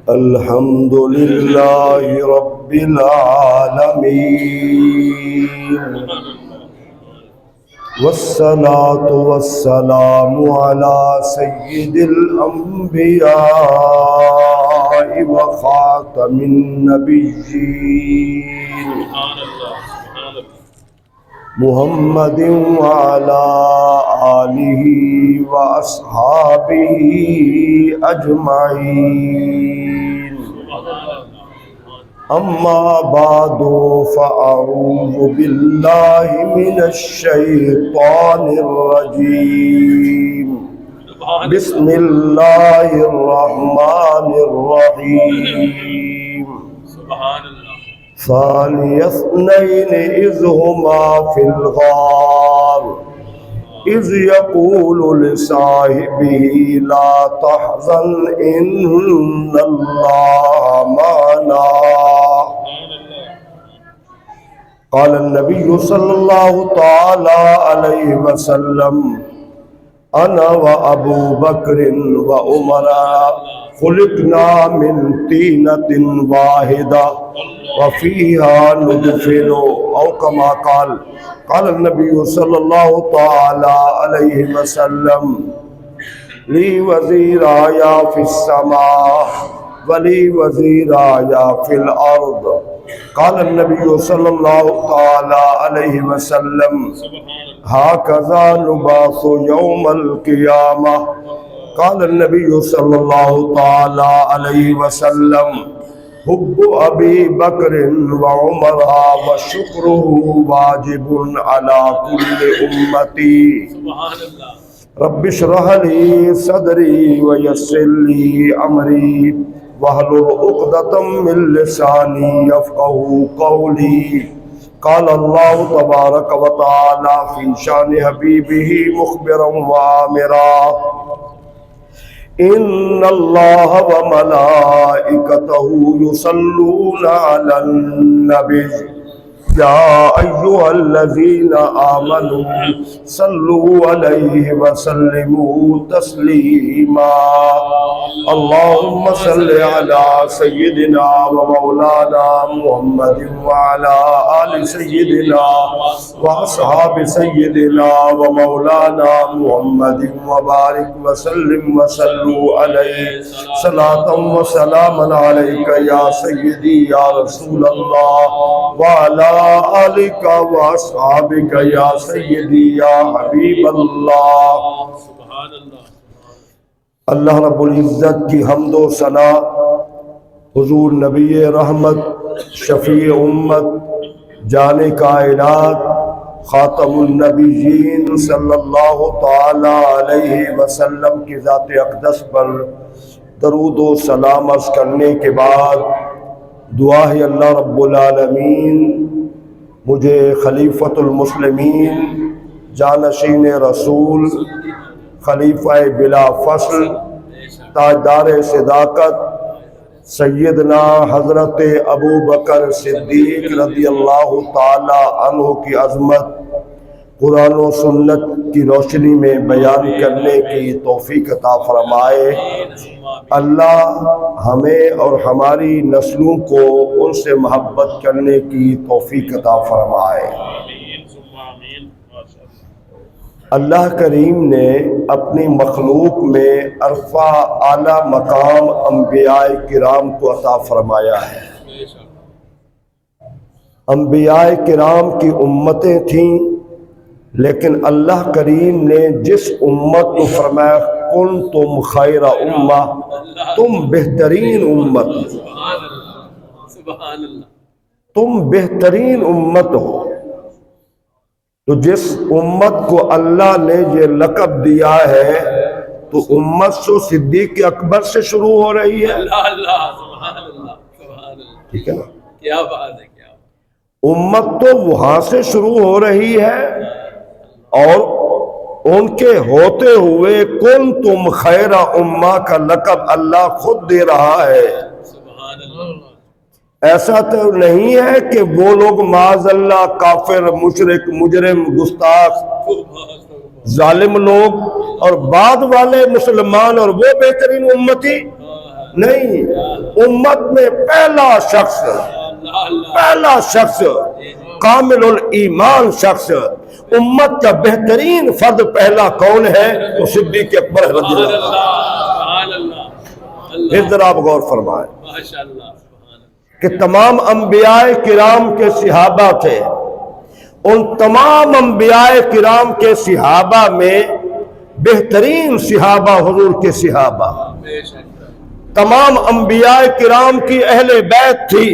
الحمد لله رب العالمين والصلاة والسلام على سيد الأنبياء وخاتم النبيين محمد وعلى آله وأصحابه أجمعين أما بعد فأعوذ بالله من الشيطان الرجيم بسم الله الرحمن الرحيم ثاني اثنين إذ هما في الغار إذ يقول لصاحبه لا تحزن إن الله معنا قال النبي صلى الله تعالى عليه وسلم أنا وأبو بكر وعمر خلقنا من طينة واحدة وفيها ندفن أو كما قال النبي صلى الله تعالى عليه وسلم لي وزيرايا في السماء ولي وزيرايا في الأرض قال النبي صلى الله تعالى عليه وسلم هكذا نبعث يوم القيامة قال النبي صلى الله تعالى عليه وسلم حب أبي بكر وعمر وشكره واجب على كل أمتي رب اشرح لي صدري ويسر لي أمري واحلل عقدة من لساني يفقهوا قولي قال الله تبارك وتعالى في شان حبيبه مخبرا وآمرا إن الله وملائكته يصلون على النبي يا أيها الذين آمنوا صلوا عليه وسلموا تسليما اللهم صل على سيدنا ومولانا محمد وعلى آل سيدنا وأصحاب سيدنا ومولانا محمد وبارك وسلم وصلوا عليه صلاة وسلاما عليك يا سيدي يا رسول الله وعلى آلك وأصحابك يا سيدي يا حبیب اللہ۔ اللہ رب العزت کی حمد و ثنا حضور نبی رحمت شفیع امت جان کائنات خاتم النبیین صلی اللہ تعالی علیہ وسلم کی ذات اقدس پر درود و سلام عرض کرنے کے بعد دعا ہے اللہ رب العالمین مجھے خلیفۃ المسلمین جانشین رسول خلیفہ بلا فصل تاجدار صداقت سیدنا حضرت ابو بکر صدیق رضی اللہ تعالی عنہ کی عظمت قرآن و سنت کی روشنی میں بیان کرنے کی توفیق عطا فرمائے۔ اللہ ہمیں اور ہماری نسلوں کو ان سے محبت کرنے کی توفیق عطا فرمائے۔ اللہ کریم نے اپنی مخلوق میں عرفہ اعلیٰ مقام انبیاء کرام کو عطا فرمایا ہے۔ انبیاء کرام کی امتیں تھیں، لیکن اللہ کریم نے جس امت کو فرمایا کنتم خیر امہ، تم بہترین امت، تم بہترین امت ہو۔ تو جس امت کو اللہ نے یہ لقب دیا ہے تو امت سو صدیق اکبر سے شروع ہو رہی ہے۔ ٹھیک ہے نا؟ کیا بات ہے، کیا امت تو وہاں سے شروع ہو رہی ہے، اور ان کے ہوتے ہوئے کنتم خیر امہ کا لقب اللہ خود دے رہا ہے۔ ایسا تو نہیں ہے کہ وہ لوگ معاذ اللہ کافر مشرک مجرم گستاخ ظالم لوگ اور بعد والے مسلمان اور وہ بہترین امتی نہیں. امت میں پہلا شخص کامل الایمان شخص، امت کا بہترین فرد پہلا کون ہے؟ وہ صدیق اکبر رضی اللہ عنہ. پھر ذرا آپ غور فرمائیں کہ تمام انبیاء کرام کے صحابہ تھے، ان تمام انبیاء کرام کے صحابہ میں بہترین صحابہ حضور کے صحابہ. تمام انبیاء کرام کی اہل بیت تھی،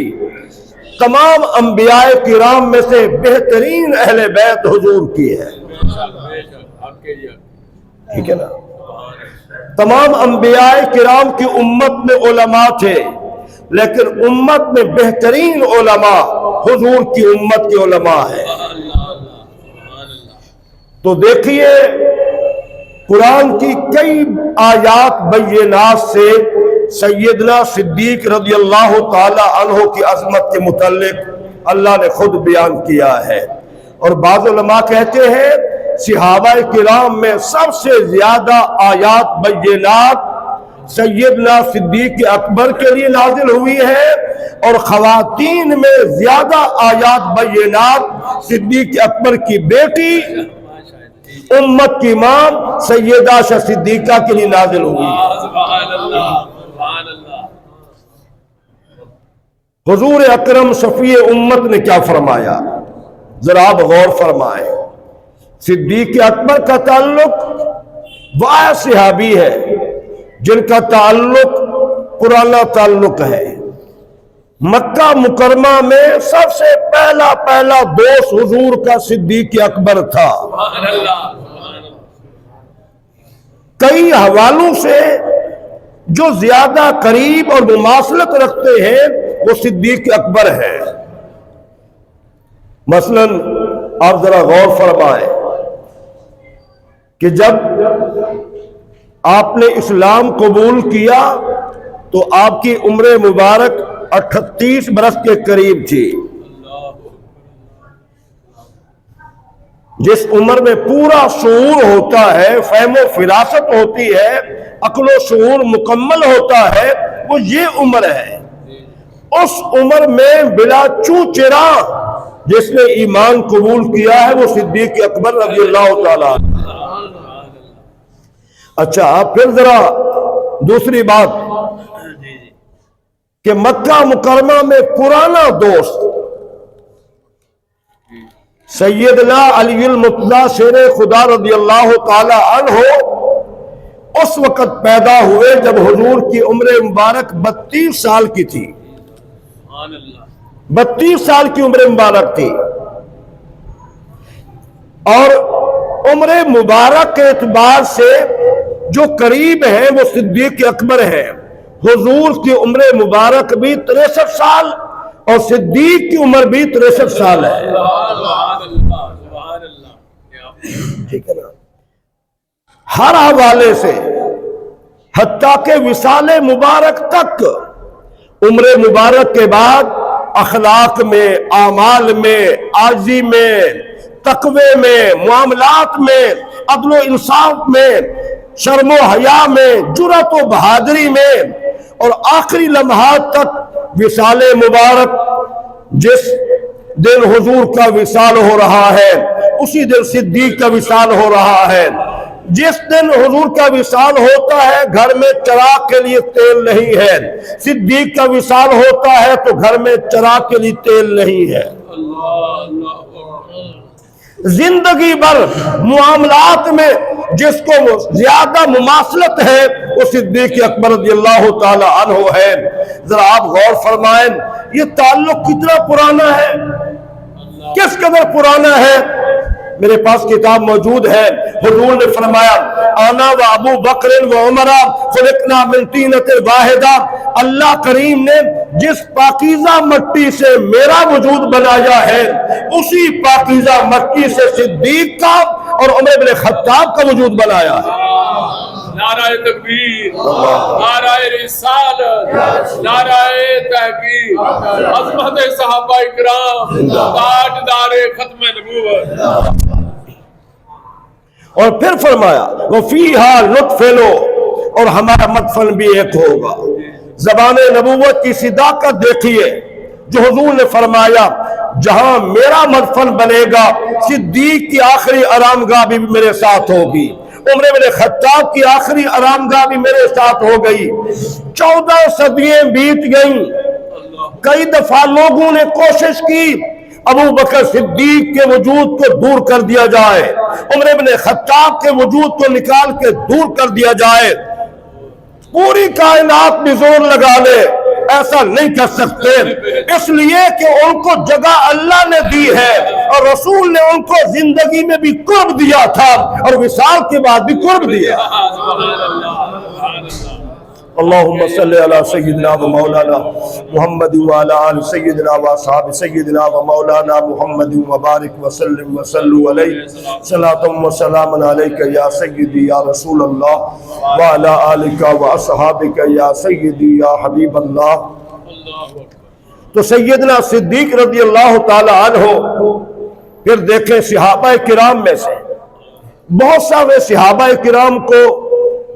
تمام انبیاء کرام میں سے بہترین اہل بیت حضور کی ہے. ٹھیک ہے نا؟ تمام انبیاء کرام کی امت میں علماء تھے، لیکن امت میں بہترین علماء حضور کی امت کے علماء ہیں. تو دیکھیے قرآن کی کئی آیات بینات سے سیدنا صدیق رضی اللہ تعالی عنہ کی عظمت کے متعلق اللہ نے خود بیان کیا ہے. اور بعض علماء کہتے ہیں صحابہ کرام میں سب سے زیادہ آیات بینات سیدنا صدیق اکبر کے لیے نازل ہوئی ہے، اور خواتین میں زیادہ آیات بینات صدیق اکبر کی بیٹی امت کی ماں سیدہ عائشہ صدیقہ کے لیے نازل ہوئی ہے. حضور اکرم شفیع امت نے کیا فرمایا؟ ذرا آپ غور فرمائیں. صدیق اکبر کا تعلق وہ صحابی ہے جن کا تعلق پرانا تعلق ہے. مکہ مکرمہ میں سب سے پہلا دوست حضور کا صدیق اکبر تھا. کئی حوالوں سے جو زیادہ قریب اور مماثلت رکھتے ہیں وہ صدیق اکبر ہے. مثلا آپ ذرا غور فرمائیں کہ جب آپ نے اسلام قبول کیا تو آپ کی عمر مبارک 38 برس کے قریب تھی. جس عمر میں پورا شعور ہوتا ہے، فہم و فراست ہوتی ہے، عقل و شعور مکمل ہوتا ہے، وہ یہ عمر ہے. اس عمر میں بلا چوچرا جس نے ایمان قبول کیا ہے وہ صدیق اکبر رضی اللہ تعالیٰ. اچھا پھر ذرا دوسری بات کہ مکہ مکرمہ میں پرانا دوست سیدنا علی المرتضیٰ شیر خدا رضی اللہ تعالی عنہ اس وقت پیدا ہوئے جب حضور کی عمر مبارک 32 سال کی تھی. 32 سال کی عمر مبارک تھی، اور عمر مبارک کے اعتبار سے جو قریب ہے وہ صدیق اکبر ہے. حضور کی عمر مبارک بھی 63 سال اور صدیق کی عمر بھی 63 سال ہے. ٹھیک ہے نا؟ ہر حوالے سے حتیٰ کہ وصال مبارک تک عمر مبارک کے بعد اخلاق میں، اعمال میں، عاجزی میں، تقوی میں، معاملات میں، عدل و انصاف میں، شرم و حیا میں، جرأت و بہادری میں، اور آخری لمحات تک وصال مبارک جس دن حضور کا وصال ہو رہا ہے اسی دن صدیق کا وصال ہو رہا ہے. جس دن حضور کا وصال ہوتا ہے گھر میں چراغ کے لیے تیل نہیں ہے، صدیق کا وصال ہوتا ہے تو گھر میں چراغ کے لیے تیل نہیں ہے. زندگی بھر معاملات میں جس کو زیادہ مماثلت ہے وہ صدیق اکبر رضی اللہ تعالی عنہ ہے. ذرا آپ غور فرمائیں یہ تعلق کتنا پرانا ہے، کس قدر پرانا ہے. میرے پاس کتاب موجود ہے. حضور نے فرمایا انا و ابو بکر و عمر خلقنا من طینۃ واحدہ. اللہ کریم نے جس پاکیزہ مٹی سے میرا وجود بنایا ہے اسی پاکیزہ مٹی سے صدیق کا اور عمر بن خطاب کا وجود بنایا ہے. نعرہ تکبیر، نعرہ رسالت، نعرہ تحقیق، عظمت صحابہ کرام، تاجدار ختم نبوت. اور پھر فرمایا وفیہا نطفلو، اور ہمارا مدفن بھی ایک ہوگا۔ زبان نبوت کی صداقت دیکھیے، جو حضور نے فرمایا جہاں میرا مدفن بنے گا صدیق کی آخری آرام گاہ بھی میرے ساتھ ہوگی، عمر بن خطاب کی آخری آرام گاہ بھی میرے ساتھ ہو گئی۔ 14 صدیاں بیت گئیں، کئی دفعہ لوگوں نے کوشش کی ابو بکر صدیق کے وجود کو دور کر دیا جائے، عمر بن خطاب کے وجود کو نکال کے دور کر دیا جائے، پوری کائنات بھی زور لگا لے، ایسا نہیں کر سکتے، اس لیے کہ ان کو جگہ اللہ نے دی ہے اور رسول نے ان کو زندگی میں بھی قرب دیا تھا اور وصال کے بعد بھی قرب دیا۔ اللہم صلی علی سیدنا و مولانا محمد وعلی آل سیدنا و اصحاب سیدنا و مولانا محمد وبارک وسلم وصلو علیہ صلاۃ و سلام علیک یا سیدی یا رسول اللہ وعلی آلک و اصحابک یا سیدی یا حبیب اللہ۔ تو سیدنا صدیق رضی اللہ تعالی عنہ، پھر دیکھیں صحابہ کرام میں سے بہت سارے صحابہ کرام کو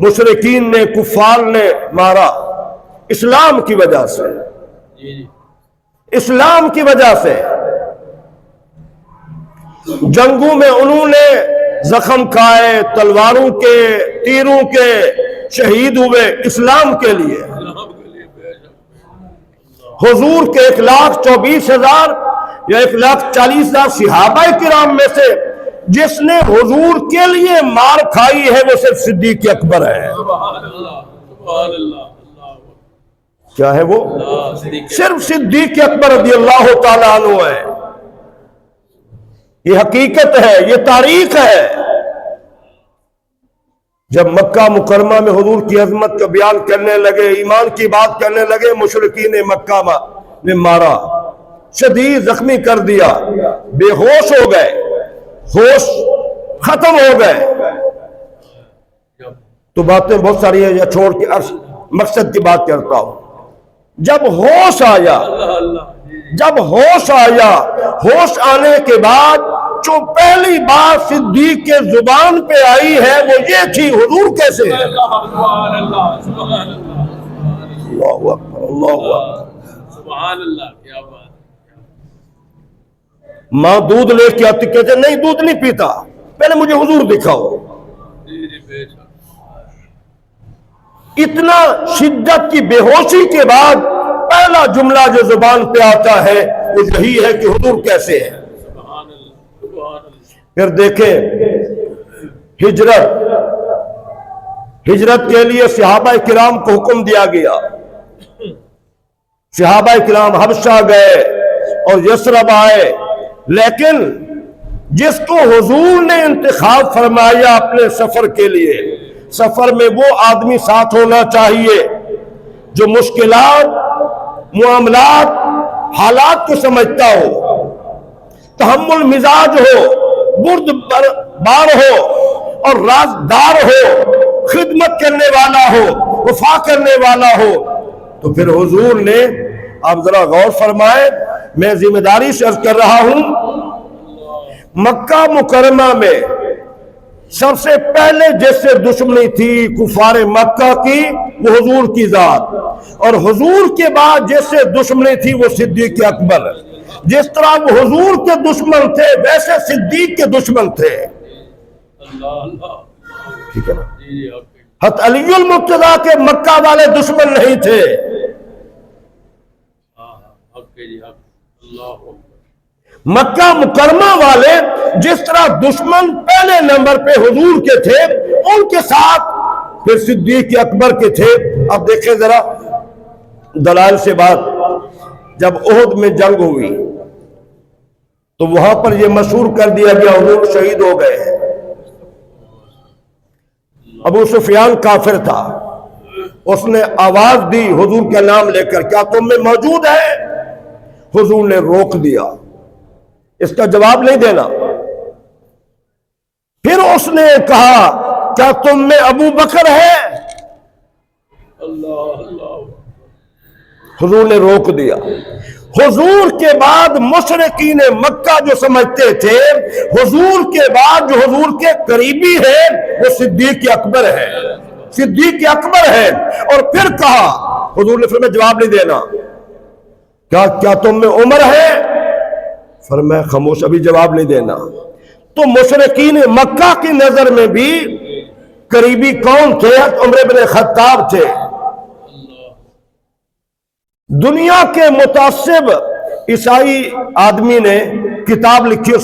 مشرکین نے، کفار نے مارا اسلام کی وجہ سے، اسلام کی وجہ سے جنگوں میں انہوں نے زخم کھائے، تلواروں کے، تیروں کے، شہید ہوئے اسلام کے لیے۔ حضور کے 1,24,000 یا 1,40,000 صحابہ کرام میں سے جس نے حضور کے لیے مار کھائی ہے وہ صرف صدیق اکبر ہے۔ کیا ہے وہ؟ صرف صدیق اکبر رضی اللہ تعالیٰ عنہ ہے۔ یہ حقیقت ہے، یہ تاریخ ہے۔ جب مکہ مکرمہ میں حضور کی عظمت کا بیان کرنے لگے، ایمان کی بات کرنے لگے، مشرکین مکہ نے مارا، شدید زخمی کر دیا، بے ہوش ہو گئے، ہوش ختم ہو گئے۔ تو باتیں بہت ساری ہیں، یا چھوڑ کے مقصد کی بات کرتا ہوں۔ جب ہوش آیا، جب ہوش آیا، ہوش آنے کے بعد جو پہلی بات صدیق کے زبان پہ آئی ہے وہ یہ تھی، حضور کیسے ہے؟ اللہ اکبر، اللہ اکبر، سبحان اللہ، کیا بات۔ ماں دودھ لے کے آتی، کہتے نہیں دودھ نہیں پیتا، پہلے مجھے حضور دکھاؤ۔ اتنا شدت کی بے ہوشی کے بعد پہلا جملہ جو زبان پہ آتا ہے وہ یہی ہے کہ حضور کیسے ہے۔ پھر دیکھیں ہجرت کے لیے صحابہ کرام کو حکم دیا گیا، صحابہ کرام حبشہ گئے اور یثرب آئے، لیکن جس کو حضور نے انتخاب فرمایا اپنے سفر کے لیے، سفر میں وہ آدمی ساتھ ہونا چاہیے جو مشکلات، معاملات، حالات کو سمجھتا ہو، تحمل مزاج ہو، برد بار ہو اور رازدار ہو، خدمت کرنے والا ہو، وفا کرنے والا ہو۔ تو پھر حضور نے، آپ ذرا غور فرمائیں، میں ذمہ داری سے عرض کر رہا ہوں، مکہ مکرمہ میں سب سے پہلے جس سے دشمنی تھی کفار مکہ کی وہ حضور کی ذات، اور حضور کے بعد جس سے دشمنی تھی وہ صدیق اکبر۔ جس طرح وہ حضور کے دشمن تھے ویسے صدیق کے دشمن تھے، ٹھیک ہے نا؟ حضرت علی المرتضیٰ کے مکہ والے دشمن نہیں تھے، مکہ مکرمہ والے جس طرح دشمن پہلے نمبر پہ حضور کے تھے ان کے ساتھ پھر صدیق اکبر کے تھے۔ اب دیکھیں ذرا دلائل سے بات، جب احد میں جنگ ہوئی تو وہاں پر یہ مشہور کر دیا گیا حضور شہید ہو گئے ہیں۔ ابو سفیان کافر تھا، اس نے آواز دی حضور کا نام لے کر، کیا تم میں موجود ہے؟ حضور نے روک دیا، اس کا جواب نہیں دینا۔ پھر اس نے کہا کیا تم میں ابو بکر ہے؟ حضور نے روک دیا۔ حضور کے بعد مشرکین مکہ جو سمجھتے تھے حضور کے بعد جو حضور کے قریبی ہے وہ صدیق اکبر ہے، صدیق اکبر ہے۔ اور پھر کہا، حضور نے فرمایا جواب نہیں دینا، کیا تم میں عمر ہے؟ فرمایا خاموش، ابھی جواب نہیں دینا۔ تو مشرکین مکہ کی نظر میں بھی قریبی کون تھے؟ عمر بن خطاب تھے۔ دنیا کے متعصب عیسائی آدمی نے کتاب لکھی